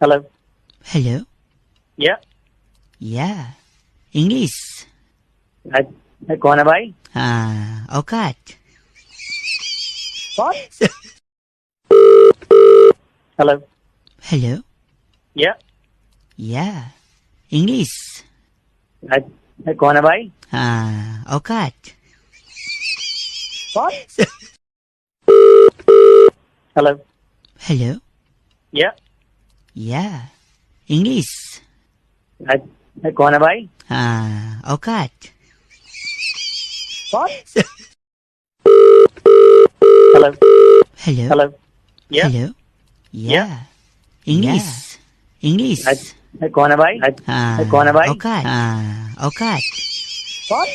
Hello. Hello. Yeah. Yeah. English. कौन है भाई? हाँ, औकात. कौन? Hello. Hello. Yeah. Yeah. English. कौन है भाई? हाँ, औकात. कौन? Hello. Hello. Yeah. Yeah. English. कौन है भाई? हाँ, औकात. कौन? Hello. Hello. Hello. Yeah. Hello. Yeah. English. English. कौन है भाई? हाँ, कौन है भाई? औकात. हाँ, औकात. कौन?